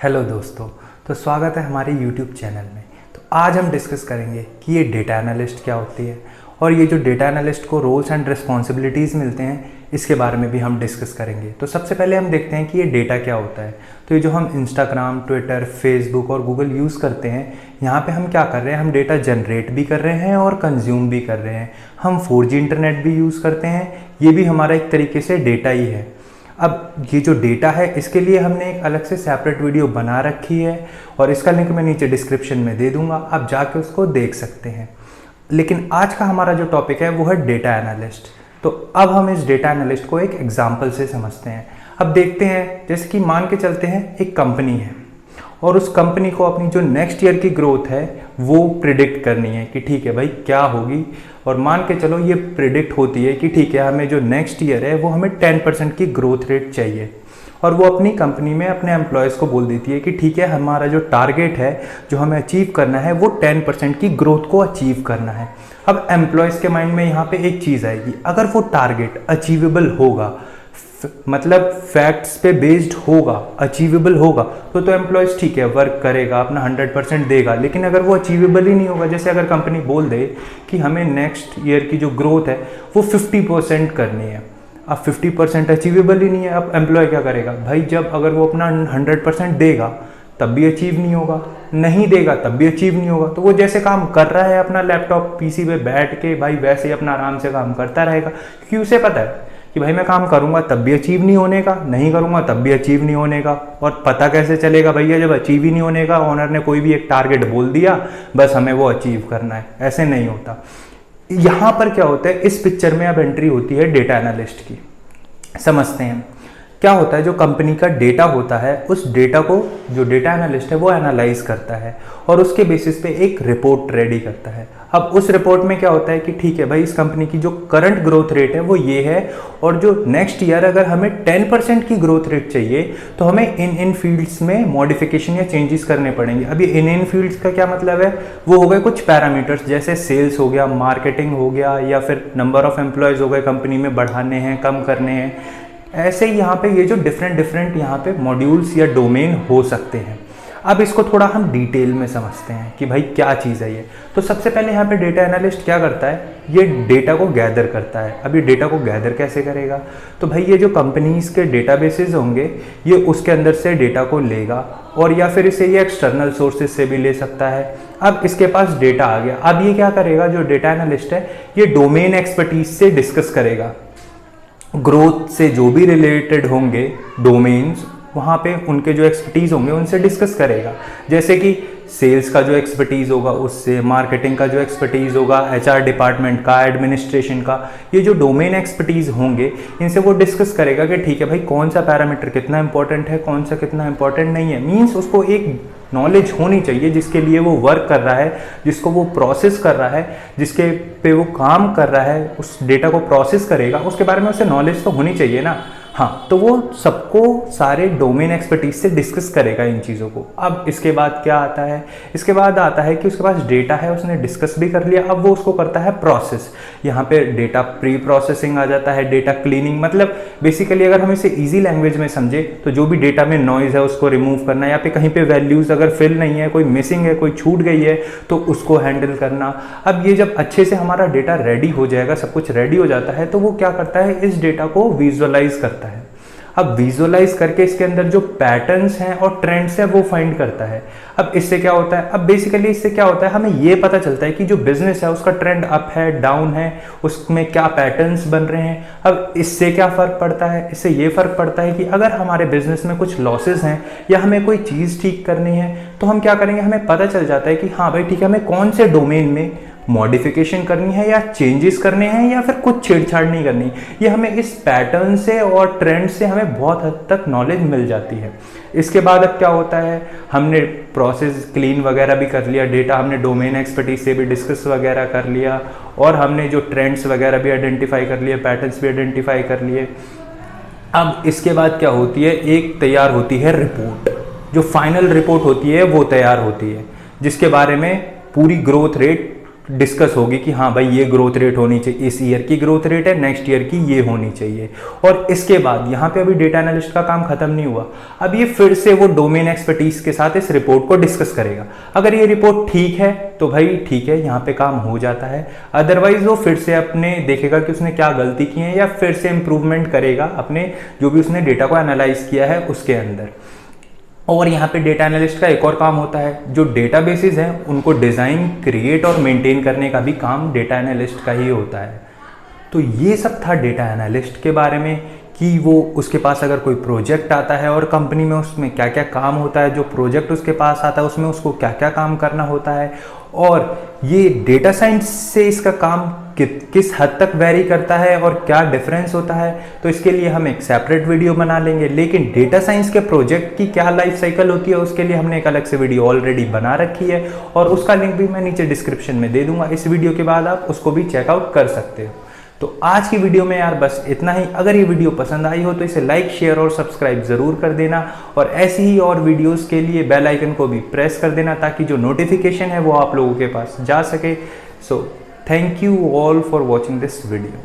Hello दोस्तों, तो स्वागत है हमारे YouTube चैनल में। तो आज हम डिस्कस करेंगे कि ये डेटा एनालिस्ट क्या होती है और ये जो डेटा एनालिस्ट को रोल्स एंड रिस्पॉन्सिबिलिटीज़ मिलते हैं इसके बारे में भी हम डिस्कस करेंगे। तो सबसे पहले हम देखते हैं कि ये डेटा क्या होता है। तो ये जो हम इंस्टाग्राम, ट्विटर, फेसबुक और गूगल यूज़ करते हैं, यहाँ पे हम क्या कर रहे हैं, हम डेटा जनरेट भी कर रहे हैं और कंज्यूम भी कर रहे हैं। हम 4G इंटरनेट भी यूज़ करते हैं, ये भी हमारा एक तरीके से डेटा ही है। अब ये जो डेटा है इसके लिए हमने एक अलग से सेपरेट वीडियो बना रखी है और इसका लिंक मैं नीचे डिस्क्रिप्शन में दे दूंगा, आप जाके उसको देख सकते हैं। लेकिन आज का हमारा जो टॉपिक है वो है डेटा एनालिस्ट। तो अब हम इस डेटा एनालिस्ट को एक एग्जांपल से समझते हैं। अब देखते हैं, जैसे कि मान के चलते हैं एक कंपनी है और उस कंपनी को अपनी जो नेक्स्ट ईयर की ग्रोथ है वो प्रिडिक्ट करनी है कि ठीक है भाई क्या होगी। और मान के चलो ये प्रिडिक्ट होती है कि ठीक है हमें जो नेक्स्ट ईयर है वो हमें 10% की ग्रोथ रेट चाहिए। और वो अपनी कंपनी में अपने एम्प्लॉयज़ को बोल देती है कि ठीक है हमारा जो टारगेट है जो हमें अचीव करना है वो 10% की ग्रोथ को अचीव करना है। अब एम्प्लॉयज़ के माइंड में यहाँ पे एक चीज़ आएगी, अगर वो टारगेट अचीवेबल होगा, मतलब फैक्ट्स पे बेस्ड होगा, अचीवेबल होगा, तो एम्प्लॉयज़ ठीक है वर्क करेगा, अपना 100% देगा। लेकिन अगर वो अचीवेबल ही नहीं होगा, जैसे अगर कंपनी बोल दे कि हमें नेक्स्ट ईयर की जो ग्रोथ है वो 50% करनी है, अब 50% अचीवेबल ही नहीं है, अब एम्प्लॉय क्या करेगा भाई, जब अगर वो अपना 100% देगा तब भी अचीव नहीं होगा, नहीं देगा तब भी अचीव नहीं होगा। तो वो जैसे काम कर रहा है अपना लैपटॉप पीसी पे बैठ के भाई वैसे ही अपना आराम से काम करता रहेगा, क्योंकि उसे पता है कि भाई मैं काम करूंगा तब भी अचीव नहीं होने का, नहीं करूंगा तब भी अचीव नहीं होने का। और पता कैसे चलेगा भैया, जब अचीव ही नहीं होने का, ओनर ने कोई भी एक टारगेट बोल दिया बस हमें वो अचीव करना है, ऐसे नहीं होता। यहाँ पर क्या होता है, इस पिक्चर में अब एंट्री होती है डेटा एनालिस्ट की। समझते हैं क्या होता है। जो कंपनी का डेटा होता है उस डेटा को जो डेटा एनालिस्ट है वो एनालाइज करता है और उसके बेसिस पे एक रिपोर्ट रेडी करता है। अब उस रिपोर्ट में क्या होता है कि ठीक है भाई इस कंपनी की जो करंट ग्रोथ रेट है वो ये है और जो नेक्स्ट ईयर अगर हमें 10% की ग्रोथ रेट चाहिए तो हमें इन फील्ड्स में मॉडिफिकेशन या चेंजेस करने पड़ेंगे। अब ये इन फील्ड्स का क्या मतलब है, वो हो गए कुछ पैरामीटर्स, जैसे सेल्स हो गया, मार्केटिंग हो गया, या फिर नंबर ऑफ एम्प्लॉयज़ हो गए कंपनी में, बढ़ाने हैं कम करने हैं। ऐसे ही यहाँ पे ये जो डिफरेंट यहाँ पे मॉड्यूल्स या डोमेन हो सकते हैं। अब इसको थोड़ा हम डिटेल में समझते हैं कि भाई क्या चीज़ है ये। तो सबसे पहले यहाँ पे डेटा एनालिस्ट क्या करता है, ये डेटा को गैदर करता है। अब ये डेटा को गैदर कैसे करेगा, तो भाई ये जो कंपनीज के डेटाबेसेस होंगे ये उसके अंदर से डेटा को लेगा और या फिर इसे ये एक्सटर्नल सोर्सेज से भी ले सकता है। अब इसके पास डेटा आ गया, अब ये क्या करेगा, जो डेटा एनालिस्ट है ये डोमेन एक्सपर्टीज से डिस्कस करेगा। ग्रोथ से जो भी रिलेटेड होंगे डोमेन्स, वहाँ पे उनके जो एक्सपर्टीज़ होंगे उनसे डिस्कस करेगा। जैसे कि सेल्स का जो एक्सपर्टीज़ होगा उससे, मार्केटिंग का जो एक्सपर्टीज़ होगा, HR डिपार्टमेंट का, एडमिनिस्ट्रेशन का, ये जो डोमेन एक्सपर्टीज़ होंगे इनसे वो डिस्कस करेगा कि ठीक है भाई कौन सा पैरामीटर कितना इंपॉर्टेंट है, कौन सा कितना इंपॉर्टेंट नहीं है। मीन्स उसको एक नॉलेज होनी चाहिए जिसके लिए वो वर्क कर रहा है, जिसको वो प्रोसेस कर रहा है, जिसके पे वो काम कर रहा है, उस डेटा को प्रोसेस करेगा, उसके बारे में उसे नॉलेज तो होनी चाहिए ना। हाँ, तो वो सबको सारे डोमेन एक्सपर्टीज से डिस्कस करेगा इन चीज़ों को। अब इसके बाद क्या आता है, इसके बाद आता है कि उसके पास डेटा है, उसने डिस्कस भी कर लिया, अब वो उसको करता है प्रोसेस। यहाँ पे डेटा प्री प्रोसेसिंग आ जाता है, डेटा क्लीनिंग, मतलब बेसिकली अगर हम इसे इजी लैंग्वेज में समझे तो जो भी डेटा में नॉइज़ है उसको रिमूव करना, या पे कहीं पे वैल्यूज़ अगर फिल नहीं है, कोई मिसिंग है, कोई छूट गई है तो उसको हैंडल करना। अब ये जब अच्छे से हमारा डेटा रेडी हो जाएगा, सब कुछ रेडी हो जाता है, तो वो क्या करता है, इस डेटा को विजुअलाइज करता है। अब विजुअलाइज करके इसके अंदर जो पैटर्न्स हैं और ट्रेंड्स हैं वो फाइंड करता है। अब इससे क्या होता है, अब बेसिकली इससे क्या होता है, हमें ये पता चलता है कि जो बिजनेस है उसका ट्रेंड अप है, डाउन है, उसमें क्या पैटर्न्स बन रहे हैं। अब इससे क्या फ़र्क पड़ता है, इससे ये फ़र्क पड़ता है कि अगर हमारे बिजनेस में कुछ लॉसेस हैं या हमें कोई चीज़ ठीक करनी है तो हम क्या करेंगे, हमें पता चल जाता है कि हाँ भाई ठीक है हमें कौन से डोमेन में मॉडिफिकेशन करनी है या चेंजेस करने हैं या फिर कुछ छेड़छाड़ नहीं करनी। ये हमें इस पैटर्न से और ट्रेंड से हमें बहुत हद तक नॉलेज मिल जाती है। इसके बाद अब क्या होता है, हमने प्रोसेस क्लीन वगैरह भी कर लिया, डेटा हमने डोमेन एक्सपर्टीज से भी डिस्कस वगैरह कर लिया और हमने जो ट्रेंड्स वगैरह भी आइडेंटिफाई कर लिए, पैटर्न्स भी आइडेंटिफाई कर लिए। अब इसके बाद क्या होती है, एक तैयार होती है रिपोर्ट, जो फाइनल रिपोर्ट होती है वो तैयार होती है, जिसके बारे में पूरी ग्रोथ रेट डिस्कस होगी कि हाँ भाई ये ग्रोथ रेट होनी चाहिए, इस ईयर की ग्रोथ रेट है, नेक्स्ट ईयर की ये होनी चाहिए। और इसके बाद यहाँ पे अभी डेटा एनालिस्ट का काम खत्म नहीं हुआ, अब ये फिर से वो डोमेन एक्सपर्टीज के साथ इस रिपोर्ट को डिस्कस करेगा। अगर ये रिपोर्ट ठीक है तो भाई ठीक है, यहाँ पे काम हो जाता है। अदरवाइज वो फिर से अपने देखेगा कि उसने क्या गलती की है, या फिर से इंप्रूवमेंट करेगा अपने जो भी उसने डेटा को एनालाइज किया है उसके अंदर। और यहाँ पे डेटा एनालिस्ट का एक और काम होता है, जो डेटाबेसेस हैं उनको डिज़ाइन, क्रिएट और मेंटेन करने का भी काम डेटा एनालिस्ट का ही होता है। तो ये सब था डेटा एनालिस्ट के बारे में, कि वो उसके पास अगर कोई प्रोजेक्ट आता है और कंपनी में उसमें क्या क्या काम होता है, जो प्रोजेक्ट उसके पास आता है उसमें उसको क्या क्या काम करना होता है, और ये डेटा साइंस से इसका काम किस हद तक वेरी करता है और क्या डिफरेंस होता है। तो इसके लिए हम एक सेपरेट वीडियो बना लेंगे। लेकिन डेटा साइंस के प्रोजेक्ट की क्या लाइफ साइकिल होती है उसके लिए हमने एक अलग से वीडियो ऑलरेडी बना रखी है, और उसका लिंक भी मैं नीचे डिस्क्रिप्शन में दे दूंगा। इस वीडियो के बाद आप उसको भी चेकआउट कर सकते हो। तो आज की वीडियो में यार बस इतना ही। अगर ये वीडियो पसंद आई हो तो इसे लाइक, शेयर और सब्सक्राइब ज़रूर कर देना, और ऐसी ही और वीडियोस के लिए बेल आइकन को भी प्रेस कर देना ताकि जो नोटिफिकेशन है वो आप लोगों के पास जा सके। So thank you all for watching this video.